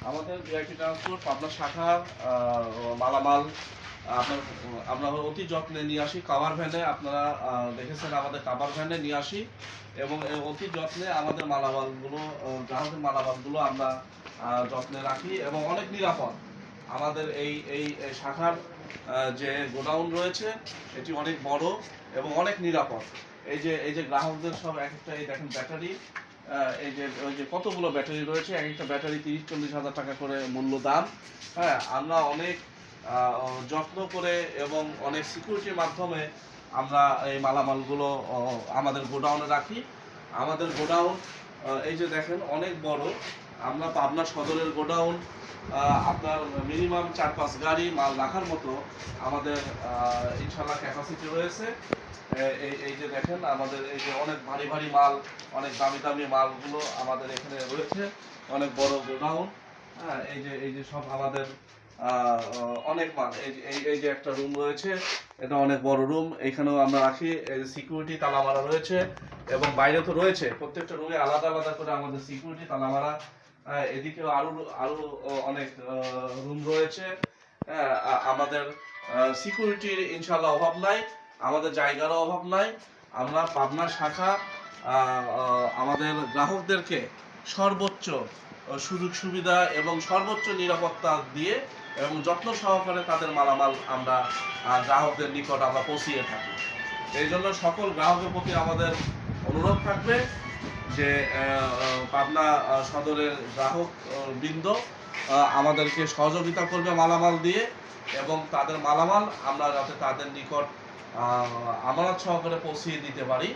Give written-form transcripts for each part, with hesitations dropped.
আমাদের VIP transport Pabna শাখার মালামাল আমরা অতি যত্নে নিয়ে আসি কাভার ভ্যানে। আপনারা দেখেছেন আমাদের কাভার ভ্যানে নিয়ে আসি এবং অতি যত্নে আমাদের মালামালগুলো গ্রাহকের মালামালগুলো আমরা যত্নে রাখি এবং অনেক নিরাপদ। আমাদের এই শাখার যে গোডাউন রয়েছে এটি অনেক বড় এবং অনেক নিরাপদ। এই যে গ্রাহকদের সব এক একটা এই দেখেন ব্যাটারি, এই যে ওই যে কতগুলো ব্যাটারি রয়েছে, এক একটা ব্যাটারি 30-40 হাজার টাকা করে মূল্য দাম। হ্যাঁ, আমরা অনেক যত্ন করে এবং অনেক সিকিউরিটির মাধ্যমে আমরা এই মালামালগুলো আমাদের গোডাউনে রাখি। আমাদের গোডাউন এই যে দেখেন অনেক বড়। আমরা পাবনা সদরের গোডাউন আপনার মিনিমাম 4-5 গাড়ি মাল রাখার মতো আমাদের ইনশাল্লাহ ক্যাপাসিটি রয়েছে। এই যে দেখেন আমাদের এই যে অনেক ভারী ভারী মাল, অনেক দামি দামি মালগুলো আমাদের এখানে রয়েছে, অনেক বড় গোডাউন। হ্যাঁ, এই যে সব আমাদের অনেক মাল। এই যে একটা রুম রয়েছে, এটা অনেক বড় রুম, এখানেও আমরা রাখি। সিকিউরিটি তালা মারা রয়েছে এবং বাইরে তো রয়েছে, প্রত্যেকটা রুমে আলাদা আলাদা করে আমাদের সিকিউরিটি তালা মারা। এদিকেও আরো অনেক রুম রয়েছে। আমাদের সিকিউরিটির ইনশাল্লাহ অভাব নাই, আমাদের জায়গারও অভাব নাই। আমরা পাবনা শাখা আমাদের গ্রাহকদেরকে সর্বোচ্চ সুযোগ সুবিধা এবং সর্বোচ্চ নিরাপত্তা দিয়ে এবং যত্ন সহকারে তাদের মালামাল আমরা গ্রাহকদের নিকট আমরা পৌঁছিয়ে থাকি। এই জন্য সকল গ্রাহকের প্রতি আমাদের অনুরোধ থাকবে যে পাবনা সদরের গ্রাহক বৃন্দ আমাদেরকে সহযোগিতা করবে মালামাল দিয়ে এবং তাদের মালামাল আমরা যাতে তাদের নিকট আমানত সহকারে পৌঁছিয়ে দিতে পারি।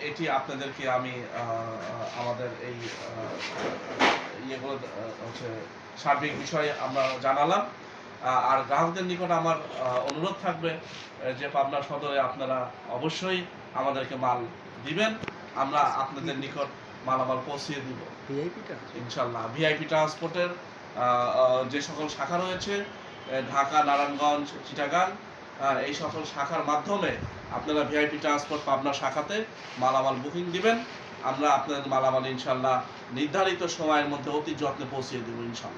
এটি আপনাদেরকে আমি আমাদের এই ইয়েগুলো হচ্ছে সার্বিক বিষয়ে আমরা জানালাম। আর গ্রাহকদের নিকট আমার অনুরোধ থাকবে যে পাবনা সদরে আপনারা অবশ্যই আমাদেরকে মাল দিবেন, আমরা আপনাদের নিকট মালামাল পৌঁছিয়ে দিব ইনশাল্লাহ। ভিআইপি ট্রান্সপোর্টের যে সকল শাখা রয়েছে ঢাকা, নারায়ণগঞ্জ, চিটাগাং, এই সকল শাখার মাধ্যমে আপনারা ভিআইপি ট্রান্সপোর্ট পাবনা শাখাতে মালামাল বুকিং দিবেন। আমরা আপনাদের মালামাল ইনশাল্লাহ নির্ধারিত সময়ের মধ্যে অতি যত্নে পৌঁছিয়ে দেব ইনশাল্লাহ।